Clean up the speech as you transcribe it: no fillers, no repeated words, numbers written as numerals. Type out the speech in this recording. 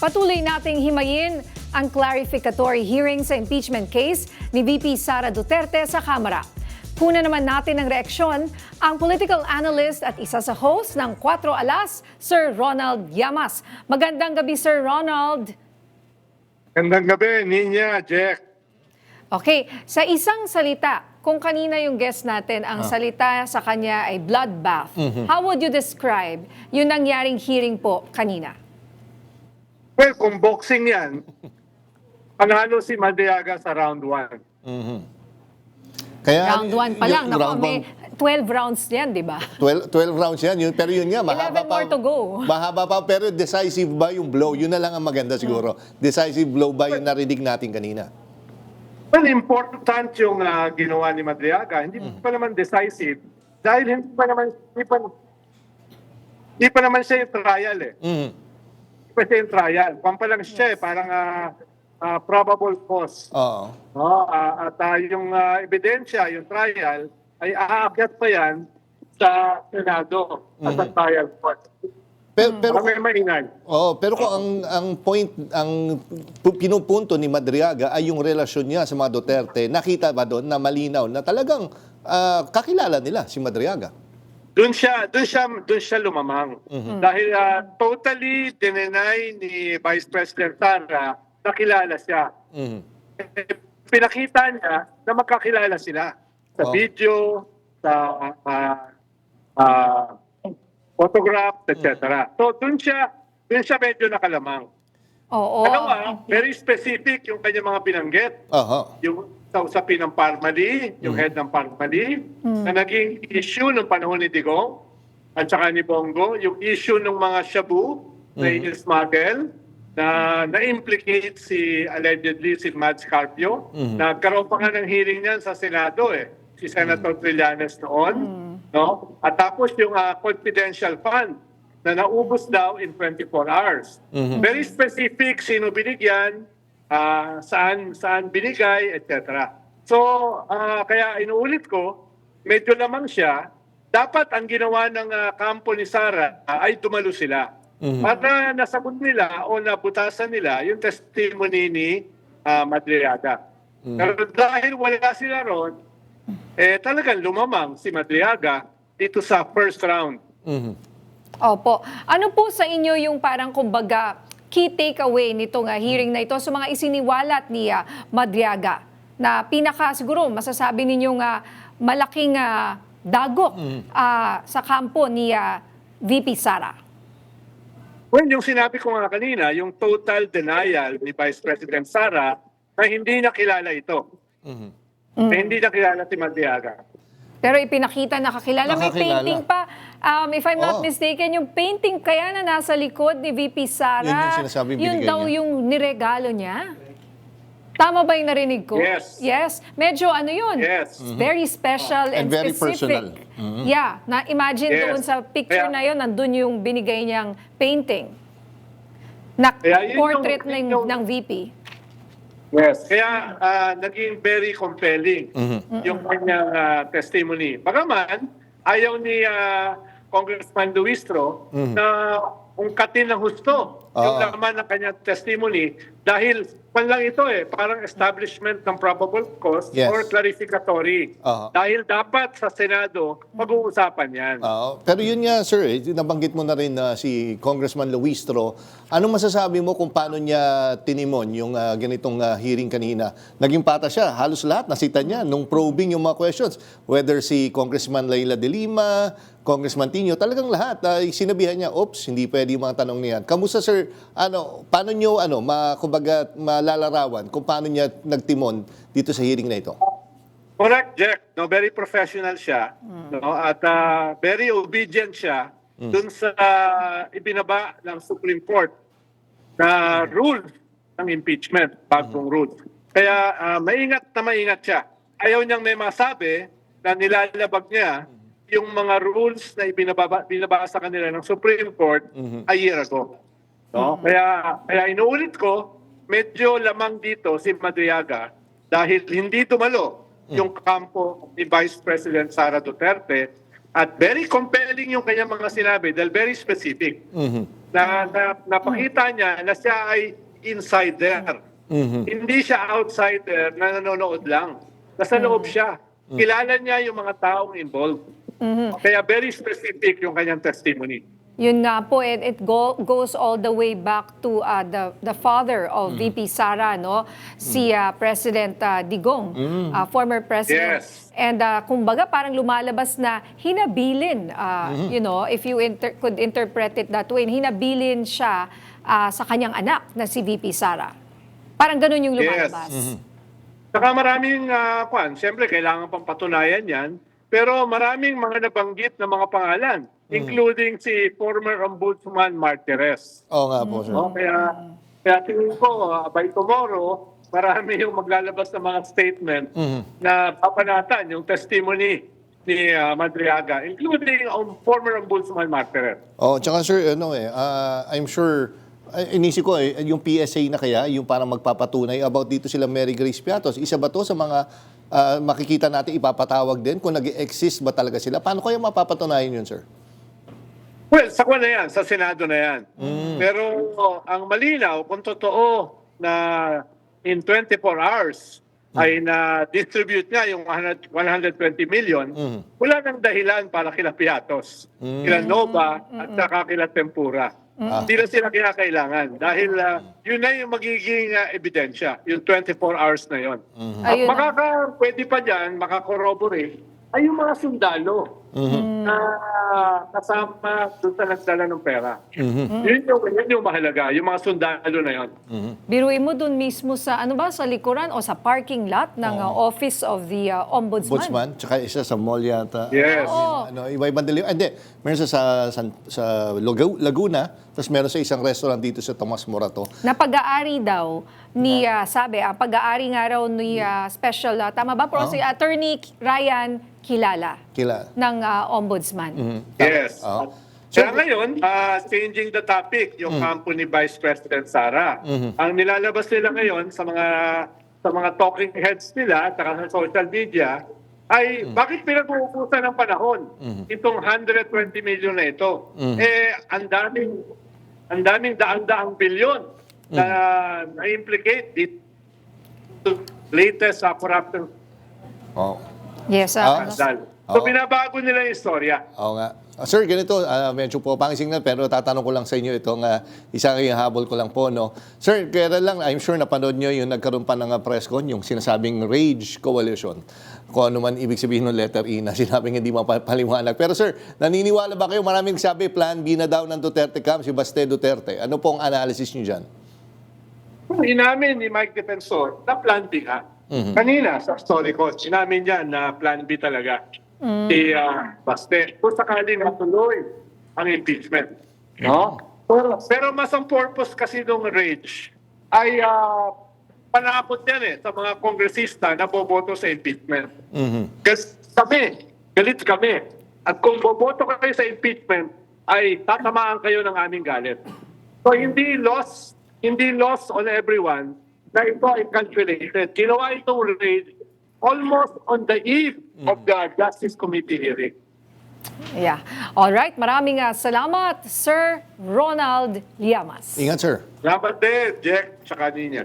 Patuloy nating himayin ang clarificatory hearing sa impeachment case ni VP Sara Duterte sa Kamara. Kuna naman natin ang reaksyon ang political analyst at isa sa host ng 4 Alas, Sir Ronald Llamas. Magandang gabi, Sir Ronald. Magandang gabi, Ninya, Jack. Okay, sa isang salita, kung kanina yung guest natin, ang salita sa kanya ay bloodbath. How would you describe yung nangyaring hearing po kanina? Well, kung boxing yan, panalo si Madriaga sa round 1. Kaya, Round 1 pa lang. Naku, round may 12 rounds yan, di ba? 12 rounds yan. Pero yun nga, mahaba 11 more to go. Mahaba pa, pero decisive ba yung blow? Yun na lang ang maganda siguro. Decisive blow ba yung narinig natin kanina? Well, important yung ginawa ni Madriaga. Hindi pa naman decisive dahil hindi pa naman siya yung trial eh. Hindi pa siya yung trial. Kung pa lang siya eh, parang probable cause. Oo. No? At yung ebidensya, yung trial, ay aakyat pa yan sa Senado at sa trial court. Pero May maingay. pero kung ang point, ang pinupunto ni Madriaga ay yung relasyon niya sa mga Duterte, nakita ba doon na malinaw na talagang kakilala nila si Madriaga? Doon siya lumamang. Dahil totally dinenay ni Vice President Sara na kilala siya. Pinakita niya na magkakilala sila sa video, sa photograph, etc. So doon siya medyo nakalamang. Oo. Dalawa, very specific yung kanya mga binanggit. Yung sa usapin ng Parmali, yung head ng Parmali, na naging issue ng panahon ni Digong at saka ni Bongo, yung issue ng mga shabu na i-smuggle, na na-implicate allegedly si Mads Carpio. Nagkaroon pa nga ng hearing niyan sa Senado si Senator Trillanes noon. No? At tapos yung confidential fund na naubos daw in 24 hours. Very specific, sino binigyan, saan binigay, etc. So, kaya inuulit ko, medyo lamang siya. Dapat ang ginawa ng kampo ni Sara ay dumalo sila. Para nasagot nila o nabutasan nila yung testimony ni Madriaga. Pero dahil wala sila ron, talagang lumamang si Madriaga dito sa first round. Opo. Ano po sa inyo yung parang kumbaga key takeaway nitong hearing na ito sa mga isiniwalat ni Madriaga na pinaka siguro masasabi ninyong malaking dagok sa kampo ni VP Sara? Well, yung sinabi ko nga kanina, yung total denial ni Vice President Sara na hindi nakilala ito. Na hindi nakilala si Madriaga. Pero ipinakita na kakilala. May painting pa. If I'm not mistaken, yung painting kaya na nasa likod ni VP Sara, Yun yung sinasabing yun binigay daw niya. yung niregalo niya. Tama ba yung narinig ko? Yes. Yes. Medyo ano yun? Yes. Very special and very specific. personal. Yeah. Na-imagine Yes. doon sa picture Kaya- na yun, nandun yung binigay niyang painting. Na Kaya yun portrait yung- ng VP. Yes. Kaya naging very compelling yung kanyang testimony. Bagaman, ayaw ni Congressman Luistro na ungkatin ng husto yung laman ng kanyang testimony dahil man lang ito parang establishment ng probable cause or clarificatory. Dahil dapat sa Senado mag-uusapan yan. Pero yun nga, sir, nabanggit mo na rin si Congressman Luistro. Anong masasabi mo kung paano niya tinimon yung ganitong hearing kanina? Naging pata siya. Halos lahat nasita niya nung probing yung mga questions. Whether si Congressman Leila de Lima, Congressman Tino, talagang lahat. Sinabihan niya, oops, hindi pwede yung mga tanong niyan. Kamusta, sir? Paano niyo kumbaga malalarawan kung paano niya nagtimon dito sa hearing na ito? Correct, Jack. No, very professional siya. No, at very obedient siya dun sa ibinaba ng Supreme Court na rules ng impeachment, bagong rules. Kaya maingat siya. Ayaw niyang may masabi na nilalabag niya yung mga rules na binaba sa kanila ng Supreme Court a year ago. No? Kaya inuulit ko, medyo lamang dito si Madriaga dahil hindi tumalo yung kampo ni Vice President Sara Duterte At very compelling yung kanyang mga sinabi dahil very specific. Na napakita niya na siya ay insider. Hindi siya outsider na nanonood lang. Nasa loob siya. Kilala niya yung mga taong involved. Kaya very specific yung kanyang testimony. Yun nga po, goes all the way back to the father of VP Sara, no? Si President Digong, former president. Yes. And kumbaga parang lumalabas na hinabilin, you know, if you could interpret it that way, hinabilin siya sa kanyang anak na si VP Sara. Parang ganun yung lumalabas. Yes. Saka maraming, siyempre kailangan pang patunayan yan, pero maraming mga nabanggit na mga pangalan, including si former Ombudsman Martires. Oo nga po, sir. Kaya tingin ko, by tomorrow, marami yung maglalabas ng mga statement na papanatan yung testimony ni Madriaga, including former Ombudsman Martires. Oh, tsaka sir, I'm sure inisip ko yung PSA na kaya, yung parang magpapatunay about dito sila Mary Grace Piatos. Isa ba to sa mga makikita natin ipapatawag din kung nag-exist ba talaga sila? Paano kaya mapapatunayan yun, sir? Well, sa na yan, sa Senado na yan. Pero ang malinaw, kung totoo na in 24 hours ay na-distribute niya yung 120 million, wala nang dahilan para kila Piatos, kila Nova at saka kila Tempura. Hindi na sila kinakailangan dahil yun na yung magiging ebidensya, yung 24 hours na yun. At Ayun. pwede pa dyan, makakorroborate, ay yung mga sundalo na kasama doon sa nagdala ng pera. Yun yung mahalaga, yung mga sundalo na yun. Biruin mo dun mismo sa, sa likuran o sa parking lot ng Office of the Ombudsman. Ombudsman, tsaka isa sa mall yata. Yes. Iba-ibang delivery. Hindi, meron sa Laguna, tapos meron sa isang restaurant dito sa Tomas Morato. Na pag-aari daw ni, pag-aari nga raw ni special, tama ba? Si Attorney Ryan Kilala ng Ombudsman. Yes. Kaya ngayon, changing the topic, yung kampo ni Vice President Sara. Ang nilalabas nila ngayon sa mga talking heads nila at sa social media ay bakit pinag-uukusan ng panahon itong 120 million na ito? Ang daming daan-daang bilyon na na-implicate dito latest corruption Yes. scandal. So binabago nila yung istorya. Oo nga. Sir, ganito, medyo po pangising na, pero tatanong ko lang sa inyo itong isang habol ko lang po, no? Sir, kaya lang, I'm sure napanood nyo yung nagkaroon pa ng press con, yung sinasabing Rage Coalition. Kung ano man ibig sabihin ng letter E na sinabing hindi mapaliwanag. Pero sir, naniniwala ba kayo? Maraming sabi, plan B na daw ng Duterte camp, si Baste Duterte. Ano pong analysis nyo dyan? Inamin ni Mike Defensor na plan B nga. Kanina sa story ko, sinamin niya na plan B talaga. Si Baste. Kung sakaling matuloy ang impeachment. No? Pero mas ang purpose kasi ng Rage ay panakot yan sa mga kongresista na boboto sa impeachment. Kasi galit kami. At kung boboto kayo sa impeachment, ay tatamaan kayo ng aming galit. So hindi loss on everyone na ito ay calculated. Ginawa itong raid almost on the eve of the Justice Committee hearing. Yeah. All right. Maraming salamat, Sir Ronald Llamas. Ingat, sir. Salamat din, Jack, tsaka Nina.